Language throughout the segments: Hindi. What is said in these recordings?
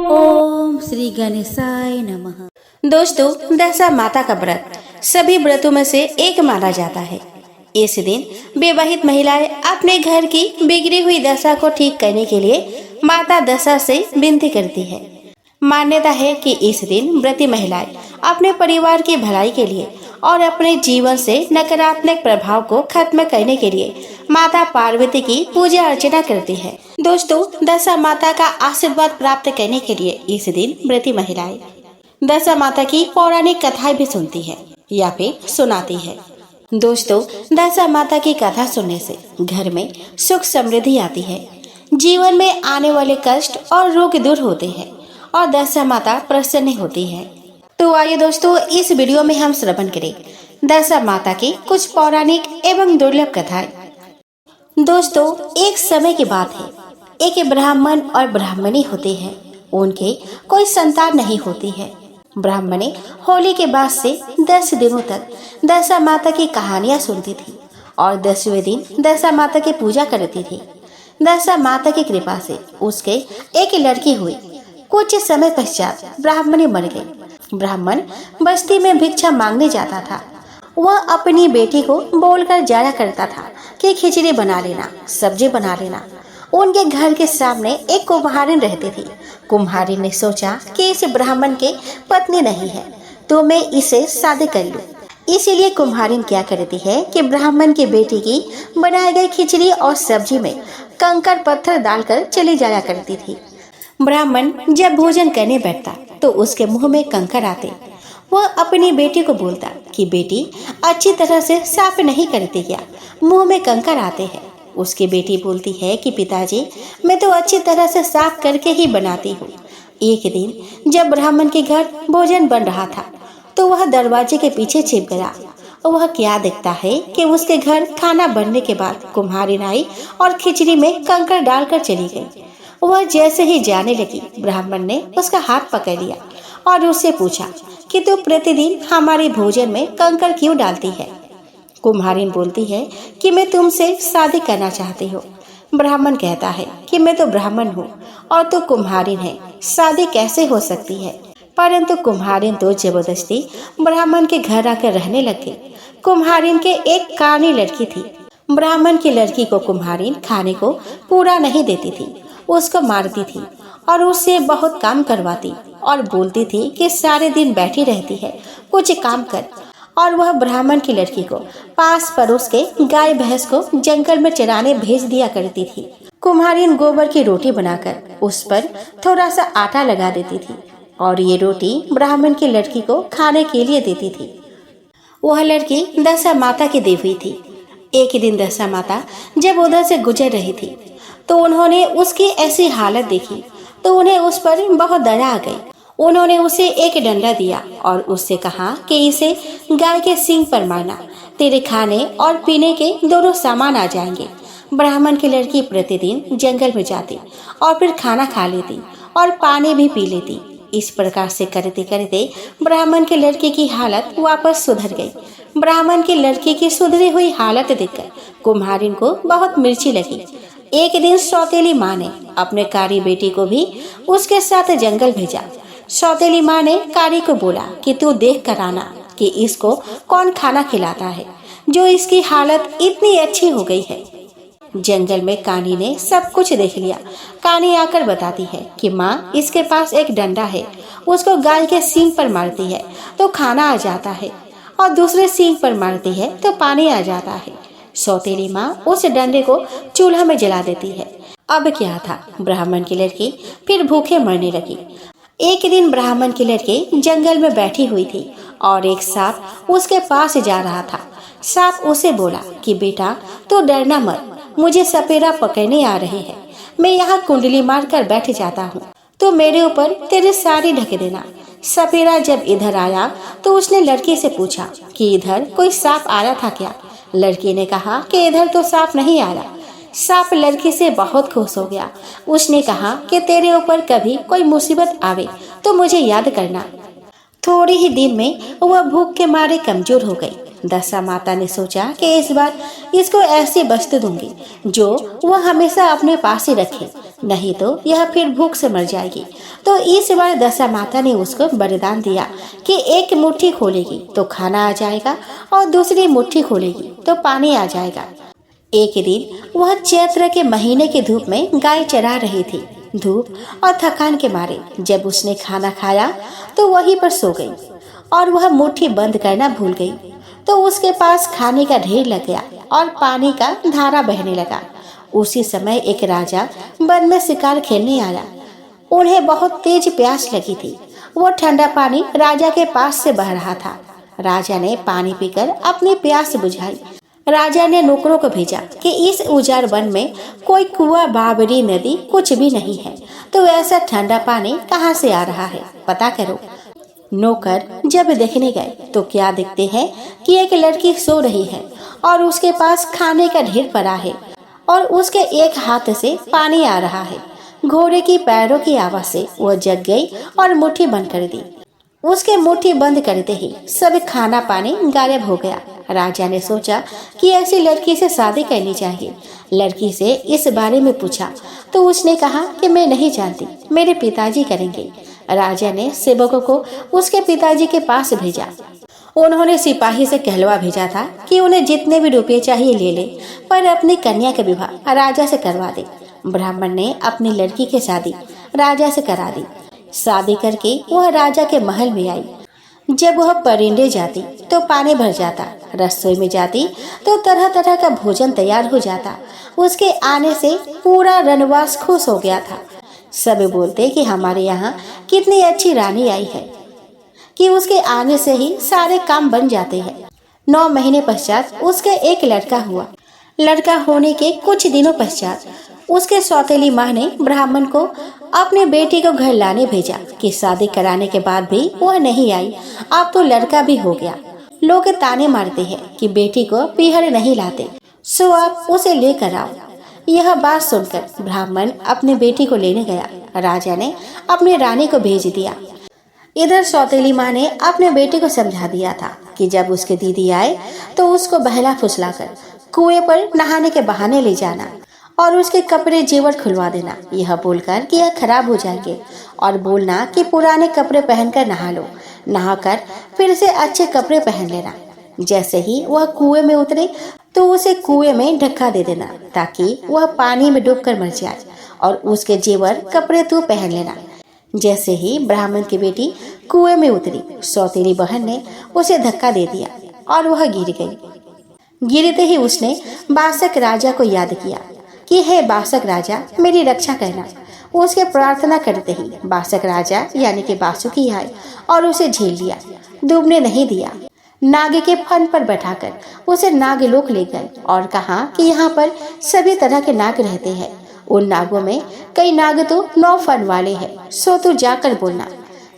ओम श्री गणेशाय नमः। दोस्तों, दशा माता का व्रत सभी व्रतों में से एक माना जाता है। इस दिन विवाहित महिलाएं अपने घर की बिगड़ी हुई दशा को ठीक करने के लिए माता दशा से विनती करती है। मान्यता है कि इस दिन व्रती महिलाएं अपने परिवार की भलाई के लिए और अपने जीवन से नकारात्मक प्रभाव को खत्म करने के लिए माता पार्वती की पूजा अर्चना करती है। दोस्तों, दशा माता का आशीर्वाद प्राप्त करने के लिए इस दिन व्रती महिलाएं दशा माता की पौराणिक कथाएं भी सुनती है या फिर सुनाती है। दोस्तों, दशा माता की कथा सुनने से घर में सुख समृद्धि आती है, जीवन में आने वाले कष्ट और रोग दूर होते हैं और दशा माता प्रसन्न होती है। तो आइए दोस्तों, इस वीडियो में हम श्रवण करें दशा माता की कुछ पौराणिक एवं दुर्लभ कथाएं। दोस्तों, एक समय की बात है, एक ब्राह्मण और ब्राह्मणी होते हैं। उनके कोई संतान नहीं होती है। ब्राह्मणी होली के बाद से 10 दिनों तक दशा माता की कहानियां सुनती थी और 10वें दिन दशा माता की पूजा करती थी। दशा माता की कृपा से उसके एक लड़की हुई। कुछ समय पश्चात ब्राह्मणी मर गई। ब्राह्मण बस्ती में भिक्षा मांगने जाता था। वह अपनी बेटी को बोलकर जाया करता था कि खिचड़ी बना लेना, सब्जी बना लेना। उनके घर के सामने एक कुम्हारिन रहती थी। कुम्हारिन ने सोचा कि इस ब्राह्मण के पत्नी नहीं है तो मैं इसे शादी कर लूं। इसीलिए कुम्हारिन क्या करती है कि ब्राह्मण की बेटी की बनाई गई खिचड़ी और सब्जी में कंकड़ पत्थर डालकर चली जाया करती थी। ब्राह्मण जब भोजन करने बैठता तो उसके मुंह में कंकड़ आते। वह अपनी बेटी को बोलता कि बेटी, अच्छी तरह से साफ नहीं करती क्या, मुंह में कंकड़ आते हैं। उसकी बेटी बोलती है कि पिताजी, मैं तो अच्छी तरह से साफ करके ही बनाती हूँ। एक दिन जब ब्राह्मण के घर भोजन बन रहा था तो वह दरवाजे के पीछे छिप गया। वह क्या देखता है कि उसके घर खाना बनने के बाद कुम्हारिन आई और खिचड़ी में कंकड़ डालकर चली गई। वह जैसे ही जाने लगी, ब्राह्मण ने उसका हाथ पकड़ लिया और उससे पूछा कि तू प्रतिदिन हमारे भोजन में कंकड़ क्यों डालती है। कुम्हारिन बोलती है कि मैं तुमसे शादी करना चाहती हूँ। ब्राह्मण कहता है कि मैं तो ब्राह्मण हूँ और तू कुम्हारिन है, शादी कैसे हो सकती है। परंतु कुम्हारिन तो जबरदस्ती ब्राह्मण के घर आकर रहने लग गई। कुम्हारिन के एक कानी लड़की थी। ब्राह्मण की लड़की को कुम्हारिन खाने को पूरा नहीं देती थी, उसको मारती थी और उससे बहुत काम करवाती और बोलती थी कि सारे दिन बैठी रहती है, कुछ काम कर। और वह ब्राह्मण की लड़की को पास पड़ोस के गाय भैंस को जंगल में चराने भेज दिया करती थी। कुम्हारिन गोबर की रोटी बनाकर उस पर थोड़ा सा आटा लगा देती थी और ये रोटी ब्राह्मण की लड़की को खाने के लिए देती थी। वह लड़की दशा माता की दी हुई थी। एक दिन दशा माता जब उधर से गुजर रही थी तो उन्होंने उसकी ऐसी हालत देखी तो उन्हें उस पर बहुत दया आ गई। उन्होंने उसे एक डंडा दिया और उससे कहा कि इसे गाय के सींग पर मारना, तेरे खाने और पीने के दोनों सामान आ जाएंगे। ब्राह्मण की लड़की प्रतिदिन जंगल में जाती और फिर खाना खा लेती और पानी भी पी लेती। इस प्रकार से करते करते ब्राह्मण की लड़की की हालत वापस सुधर गई। ब्राह्मण की लड़की की सुधरी हुई हालत देखकर कुम्हारिन को बहुत मिर्ची लगी। एक दिन सौतेली माँ ने अपने कारी बेटी को भी उसके साथ जंगल भेजा। सौतेली माँ ने कारी को बोला कि तू देख कर आना कि इसको कौन खाना खिलाता है जो इसकी हालत इतनी अच्छी हो गई है। जंगल में कानी ने सब कुछ देख लिया। कानी आकर बताती है कि माँ, इसके पास एक डंडा है, उसको गाय के सींग पर मारती है तो खाना आ जाता है और दूसरे सींग पर मारती है तो पानी आ जाता है। सौतेली माँ उस डंडे को चूल्हा में जला देती है। अब क्या था, ब्राह्मण की लड़की फिर भूखे मरने लगी। एक दिन ब्राह्मण की लड़की जंगल में बैठी हुई थी और एक सांप उसके पास जा रहा था। सांप उसे बोला कि बेटा, तू डरना मत, मुझे सपेरा पकड़ने आ रहे हैं। मैं यहाँ कुंडली मार कर बैठ जाता हूँ, तो मेरे ऊपर तेरी साड़ी ढक देना। सपेरा जब इधर आया तो उसने लड़की से पूछा कि इधर कोई सांप आया था क्या। लड़की ने कहा कि इधर तो सांप नहीं आया। सांप लड़की से बहुत खुश हो गया। उसने कहा कि तेरे ऊपर कभी कोई मुसीबत आवे तो मुझे याद करना। थोड़ी ही दिन में वह भूख के मारे कमजोर हो गई। दशा माता ने सोचा कि इस बार इसको ऐसी वस्तु दूंगी जो वह हमेशा अपने पास ही रखे, नहीं तो यह फिर भूख से मर जाएगी। तो इस बार दशा माता ने उसको वरदान दिया कि एक मुट्ठी खोलेगी तो खाना आ जाएगा और दूसरी मुट्ठी खोलेगी तो पानी आ जाएगा। एक दिन वह चैत्र के महीने की धूप में गाय चरा रही थी। धूप और थकान के मारे जब उसने खाना खाया तो वहीं पर सो गई और वह मुट्ठी बंद करना भूल गई। तो उसके पास खाने का ढेर लग गया और पानी का धारा बहने लगा। उसी समय एक राजा वन में शिकार खेलने आया। उन्हें बहुत तेज प्यास लगी थी। वो ठंडा पानी राजा के पास से बह रहा था। राजा ने पानी पीकर अपनी प्यास बुझाई। राजा ने नौकरों को भेजा कि इस उजाड़ वन में कोई कुआं, बावड़ी, नदी कुछ भी नहीं है, तो ऐसा ठंडा पानी कहाँ से आ रहा है, पता करो। नौकर जब देखने गए तो क्या देखते हैं कि एक लड़की सो रही है और उसके पास खाने का ढेर पड़ा है और उसके एक हाथ से पानी आ रहा है। घोड़े की पैरों की आवाज से वह जग गई और मुट्ठी बंद कर दी। उसके मुट्ठी बंद करते ही सब खाना पानी गायब हो गया। राजा ने सोचा कि ऐसी लड़की से शादी करनी चाहिए। लड़की से इस बारे में पूछा तो उसने कहा कि मैं नहीं जानती, मेरे पिताजी करेंगे। राजा ने सेवकों को उसके पिताजी के पास भेजा। उन्होंने सिपाही से कहलवा भेजा था कि उन्हें जितने भी रुपये चाहिए ले ले, पर अपनी कन्या का विवाह राजा से करवा दे। ब्राह्मण ने अपनी लड़की की शादी राजा से करा दी। शादी करके वह राजा के महल में आई। जब वह परिंदे जाती तो पानी भर जाता, रसोई में जाती तो तरह तरह का भोजन तैयार हो जाता। उसके आने से पूरा रनवास खुश हो गया था। सब बोलते कि हमारे यहाँ कितनी अच्छी रानी आई है कि उसके आने से ही सारे काम बन जाते हैं। 9 महीने पश्चात उसका एक लड़का हुआ। लड़का होने के कुछ दिनों पश्चात उसके सौतेली माँ ने ब्राह्मण को अपने बेटी को घर लाने भेजा कि शादी कराने के बाद भी वह नहीं आई। अब तो लड़का भी हो गया। लोग ताने मारते हैं कि बेटी को पीहर नहीं लाते, सो आप उसे लेकर आओ। यह बात सुनकर ब्राह्मण अपने बेटी को लेने गया। राजा ने अपनी रानी को भेज दिया। इधर सौतेली माँ ने अपने बेटे को समझा दिया था कि जब उसके दीदी आए तो उसको बहला फुसलाकर कुएं पर नहाने के बहाने ले जाना और उसके कपड़े जेवर खुलवा देना, यह बोलकर कि यह खराब हो जाएंगे, और बोलना कि पुराने कपड़े पहनकर नहा लो। नहाकर फिर से अच्छे कपड़े पहन लेना। जैसे ही वह कुएं में उतरे तो उसे कुएं में धक्का दे देना ताकि वह पानी में डूबकर मर जाए, और उसके जेवर कपड़े तू पहन लेना। जैसे ही ब्राह्मण की बेटी कुएं में उतरी, सौतेली बहन ने उसे धक्का दे दिया और वह गिर गई। गिरते ही उसने बासक राजा को याद किया कि हे बासक राजा, मेरी रक्षा करना। उसके प्रार्थना करते ही बासक राजा यानी कि बासुकी आए और उसे झेल लिया, डूबने नहीं दिया। नाग के फन पर बैठाकर उसे नागलोक ले गए और कहा कि यहाँ पर सभी तरह के नाग रहते हैं। उन नागों में कई नाग तो 9 फन वाले हैं, सो तू जाकर बोलना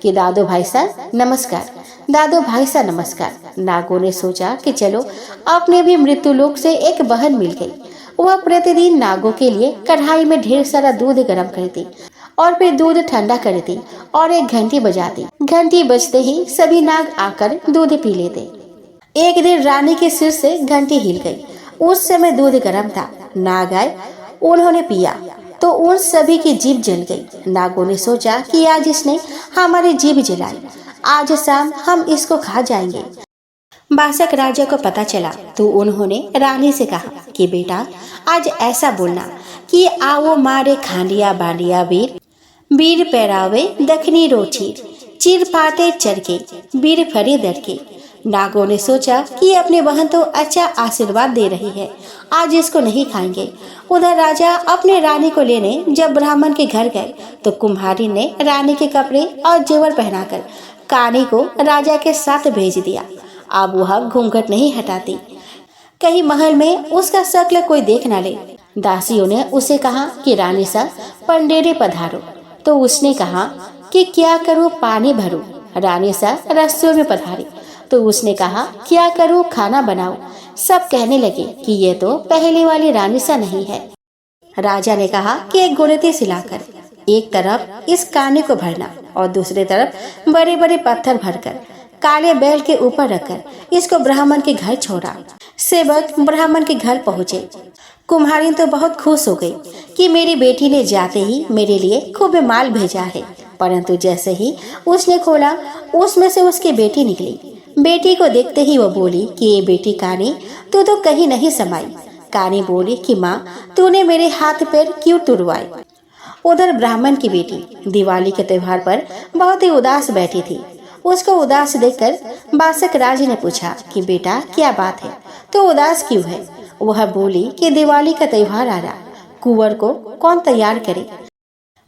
कि दादो भाई साहब नमस्कार, दादो भाई साहब नमस्कार। नागों ने सोचा कि चलो अपने भी मृत्यु लोक से एक बहन मिल गई। वह प्रतिदिन नागों के लिए कढ़ाई में ढेर सारा दूध गर्म करती और फिर दूध ठंडा करती और एक घंटी बजाती। घंटी बजते ही सभी नाग आकर दूध पी लेते। एक दिन रानी के सिर से घंटी हिल गई। उस समय दूध गर्म था। नाग आए, उन्होंने पिया तो उन सभी की जीभ जल गई। नागों ने सोचा कि आज इसने हमारी जीभ जलाई, आज शाम हम इसको खा जाएंगे। बासक राजा को पता चला तो उन्होंने रानी से कहा कि बेटा, आज ऐसा बोलना कि आओ मारे खांडिया बांडिया वीर, वीर पैरावे दखनी रोचीर, चीर पाटे चरके, वीर फरे दरके। नागों ने सोचा कि अपने बहन तो अच्छा आशीर्वाद दे रही है, आज इसको नहीं खाएंगे। उधर राजा अपने रानी को लेने जब ब्राह्मण के घर गए तो कुम्हारी ने रानी के कपड़े और जेवर पहनाकर कानी को राजा के साथ भेज दिया। अब वह घूंघट नहीं हटाती, कहीं महल में उसका शक्ल कोई देख न ले। दासियों ने उसे कहा कि रानी सा पंडेरे पधारो, तो उसने कहा कि क्या करूं पानी भरूं। रानी सा रस्सियों में पधारी तो उसने कहा क्या करूं खाना बनाऊं। सब कहने लगे कि ये तो पहले वाली रानी सा नहीं है। राजा ने कहा कि एक गुणती सिलाकर एक तरफ इस काने को भरना और दूसरी तरफ बड़े बड़े पत्थर भरकर काले बैल के ऊपर रखकर इसको ब्राह्मण के घर छोड़ा। सेवक ब्राह्मण के घर पहुँचे। कुम्हारिन तो बहुत खुश हो गई कि मेरी बेटी ने जाते ही मेरे लिए खूब माल भेजा है, परंतु जैसे ही उसने खोला उसमें से उसकी बेटी निकली। बेटी को देखते ही वो बोली कि ये बेटी कानी, तू तो कहीं नहीं समाई। कानी बोली कि माँ, तूने मेरे हाथ पैर क्यों तुड़वाए। उधर ब्राह्मण की बेटी दिवाली के त्योहार पर बहुत ही उदास बैठी थी। उसको उदास देखकर बासक राज ने पूछा कि बेटा क्या बात है, तो उदास क्यों है। वह बोली कि दिवाली का त्योहार आ रहा, कुंवर को कौन तैयार करे।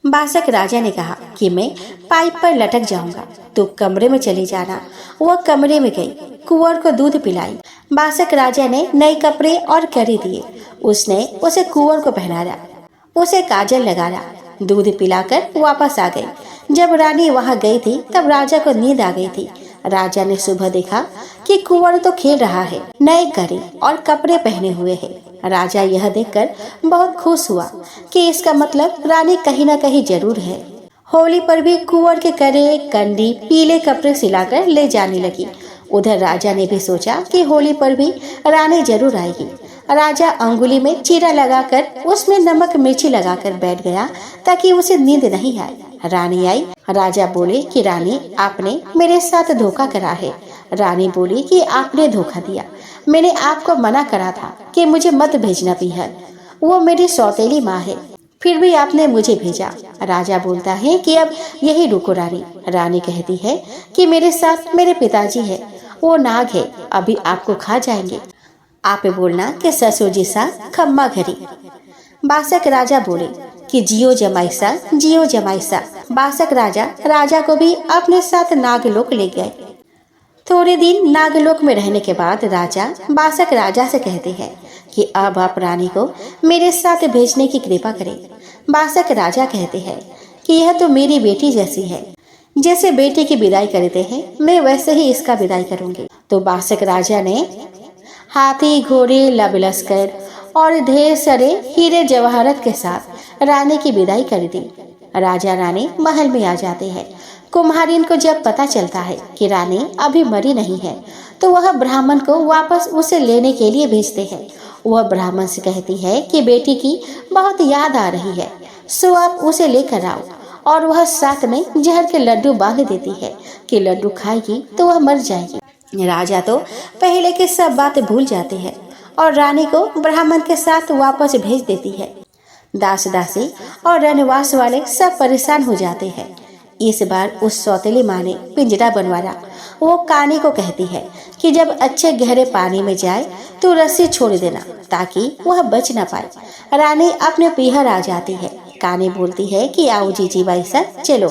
बासक राजा ने कहा कि मैं पाइप पर लटक जाऊंगा, तो कमरे में चली जाना। वह कमरे में गई, कुंवर को दूध पिलाई। बासक राजा ने नए कपड़े और कड़ी दिए। उसने उसे कुंवर को पहनाया, उसे काजल लगाया, दूध पिलाकर वापस आ गई। जब रानी वहां गई थी तब राजा को नींद आ गई थी। राजा ने सुबह देखा कि कुंवर तो खेल रहा है, नए कड़ी और कपड़े पहने हुए है। राजा यह देखकर बहुत खुश हुआ कि इसका मतलब रानी कहीं न कहीं जरूर है। होली पर भी कुंवर के कड़े कंडी पीले कपड़े सिलाकर ले जाने लगी। उधर राजा ने भी सोचा कि होली पर भी रानी जरूर आएगी। राजा अंगुली में चीरा लगाकर उसमें नमक मिर्ची लगाकर बैठ गया ताकि उसे नींद नहीं आए। रानी आई। राजा बोले कि रानी, आपने मेरे साथ धोखा करा है। रानी बोली कि आपने धोखा दिया, मैंने आपको मना करा था कि मुझे मत भेजना पीहर, वो मेरी सौतेली माँ है, फिर भी आपने मुझे भेजा। राजा बोलता है कि अब यही रुको रानी। रानी कहती है कि मेरे साथ मेरे पिताजी है, वो नाग है, अभी आपको खा जाएंगे। आप बोलना कि ससुर जी सा खम्मा घरी। बासक राजा बोले कि जियो जमाईसा, जियो जमाईसा। बासक राजा को भी अपने साथ नागलोक ले गए। थोड़े दिन नागलोक में रहने के बाद राजा बासक राजा से कहते हैं कि अब आप रानी को मेरे साथ भेजने की कृपा करें। बासक राजा कहते हैं कि यह तो मेरी बेटी जैसी है, जैसे बेटी की विदाई करते हैं मैं वैसे ही इसका विदाई करूंगी। तो बासक राजा ने हाथी घोड़े लबलस्कर और ढेर सारे हीरे जवाहरत के साथ रानी की विदाई कर दी। राजा रानी महल में आ जाते हैं। कुम्हारिन को जब पता चलता है कि रानी अभी मरी नहीं है तो वह ब्राह्मण को वापस उसे लेने के लिए भेजते हैं। वह ब्राह्मण से कहती है कि बेटी की बहुत याद आ रही है, सो आप उसे लेकर आओ। और वह साथ में जहर के लड्डू बांध देती है कि लड्डू खाएगी तो वह मर जाएगी। राजा तो पहले की सब बात भूल जाते हैं और रानी को ब्राह्मण के साथ वापस भेज देती है। दास दासी और रनवास वाले सब परेशान हो जाते हैं। इस बार उस सौतेली माँ ने पिंजरा बनवाया। वो कानी को कहती है कि जब अच्छे गहरे पानी में जाए तो रस्सी छोड़ देना ताकि वह बच न पाए। रानी अपने पीहर आ जाती है। कानी बोलती है कि आओ जीजी भाई साहब, चलो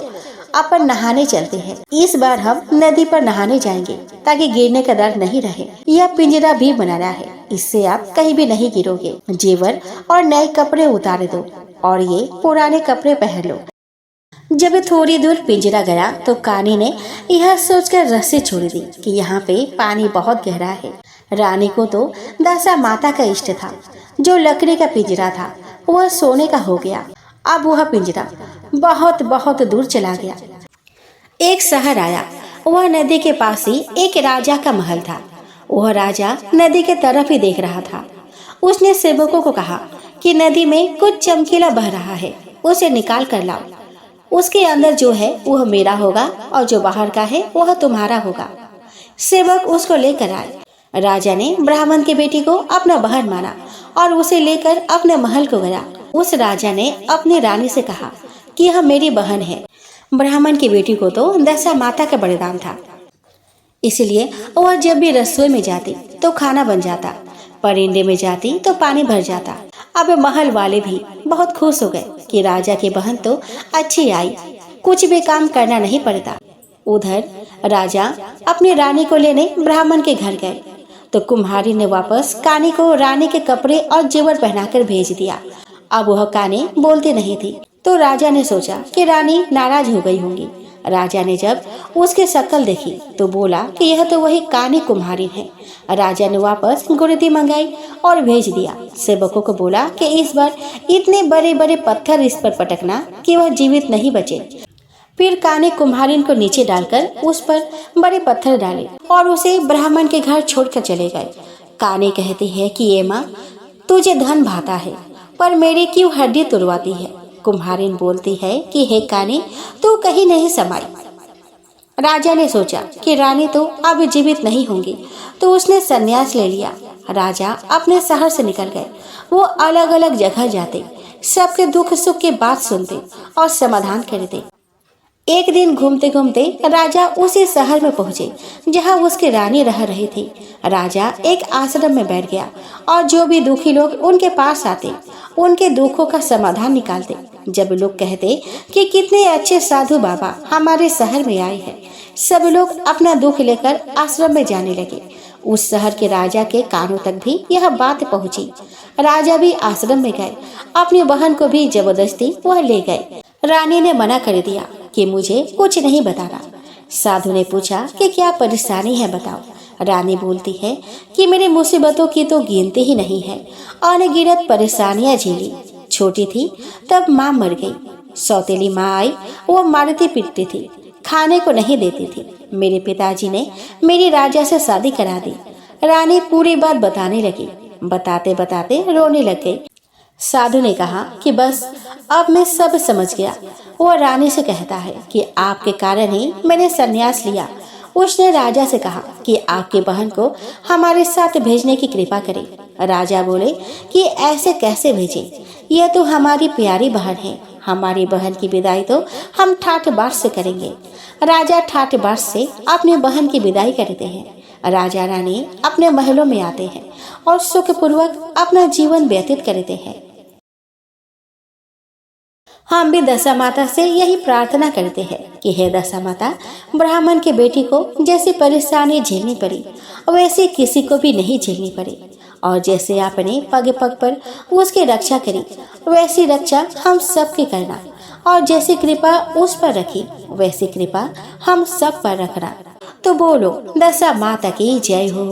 अपन नहाने चलते हैं। इस बार हम नदी पर नहाने जाएंगे ताकि गिरने का डर नहीं रहे। यह पिंजरा भी बनाना है, इससे आप कहीं भी नहीं गिरोगे। जेवर और नए कपड़े उतार दो और ये पुराने कपड़े पहन लो। जब थोड़ी दूर पिंजरा गया तो कानी ने यह सोचकर रस्सी छोड़ दी कि यहाँ पे पानी बहुत गहरा है। रानी को तो दशा माता का इष्ट था। जो लकड़ी का पिंजरा था वह सोने का हो गया। अब वह पिंजरा बहुत बहुत दूर चला गया। एक शहर आया। वह नदी के पास ही एक राजा का महल था। वह राजा नदी के तरफ ही देख रहा था। उसने सेवकों को कहा कि नदी में कुछ चमकीला बह रहा है, उसे निकाल कर लाओ। उसके अंदर जो है वह मेरा होगा और जो बाहर का है वह तुम्हारा होगा। सेवक उसको लेकर आए। राजा ने ब्राह्मण की बेटी को अपना बहन माना और उसे लेकर अपने महल को गया। उस राजा ने अपनी रानी से कहा कि यह मेरी बहन है। ब्राह्मण की बेटी को तो दशा माता का बलिदान था, इसलिए वह जब भी रसोई में जाती तो खाना बन जाता, परिंदे में जाती तो पानी भर जाता। अब महल वाले भी बहुत खुश हो गए कि राजा की बहन तो अच्छी आई, कुछ भी काम करना नहीं पड़ता। उधर राजा अपनी रानी को लेने ब्राह्मण के घर गए तो कुम्हारी ने वापस कानी को रानी के कपड़े और जेवर पहनाकर भेज दिया। अब वह कानी बोलती नहीं थी तो राजा ने सोचा कि रानी नाराज हो गई होंगी। राजा ने जब उसकी शक्ल देखी तो बोला कि यह तो वही कानी कुम्हारी है। राजा ने वापस गुर्दी मंगाई और भेज दिया। सेवकों को बोला कि इस बार इतने बड़े बड़े पत्थर इस पर पटकना कि वह जीवित नहीं बचे। फिर काने कुम्हारिन को नीचे डालकर उस पर बड़े पत्थर डाले और उसे ब्राह्मण के घर छोड़कर चले गए। काने कहती है कि ये माँ, तुझे धन भाता है पर मेरी क्यों हड्डी तुड़वाती है। कुम्हारिन बोलती है कि हे काने, तू कहीं नहीं समाई। राजा ने सोचा कि रानी तो अब जीवित नहीं होंगी, तो उसने संन्यास ले लिया। राजा अपने शहर से निकल गए। वो अलग अलग जगह जाते, सबके दुख सुख की बात सुनते और समाधान करते। एक दिन घूमते घूमते राजा उसी शहर में पहुंचे जहां उसकी रानी रह रही थी। राजा एक आश्रम में बैठ गया और जो भी दुखी लोग उनके पास आते, उनके दुखों का समाधान निकालते। जब लोग कहते कि कितने अच्छे साधु बाबा हमारे शहर में आए हैं, सब लोग अपना दुख लेकर आश्रम में जाने लगे। उस शहर के राजा के कानों तक भी यह बात पहुंची। राजा भी आश्रम में गए, अपनी बहन को भी जबरदस्ती वह ले गए। रानी ने मना कर दिया कि मुझे कुछ नहीं बताना। साधु ने पूछा कि क्या परेशानी है, बताओ। रानी बोलती है कि मेरी मुसीबतों की तो गिनती ही नहीं है, अनगिनत परेशानियां झेली। छोटी थी तब माँ मर गई, सौतेली माँ आई, वो मारती पीटती थी, खाने को नहीं देती थी। मेरे पिताजी ने मेरी राजा से शादी करा दी। रानी पूरी बात बताने लगी। बताते बताते रोने लग गई। साधु ने कहा कि बस अब मैं सब समझ गया। वो रानी से कहता है कि आपके कारण ही मैंने संन्यास लिया। उसने राजा से कहा कि आपकी बहन को हमारे साथ भेजने की कृपा करें। राजा बोले कि ऐसे कैसे भेजें, यह तो हमारी प्यारी बहन है। हमारी बहन की विदाई तो हम ठाठ बाट से करेंगे। राजा ठाठ बाट से अपनी बहन की विदाई करते हैं। राजा रानी अपने महलों में आते हैं और सुखपूर्वक अपना जीवन व्यतीत करते हैं। हम भी दशा माता से यही प्रार्थना करते हैं कि हे दशा माता, ब्राह्मण के बेटी को जैसी परेशानी झेलनी पड़ी वैसे किसी को भी नहीं झेलनी पड़ी, और जैसे आपने पग पग पर उसकी रक्षा करी वैसी रक्षा हम सब की करना, और जैसी कृपा उस पर रखी वैसी कृपा हम सब पर रखना। तो बोलो दशा माता की जय हो।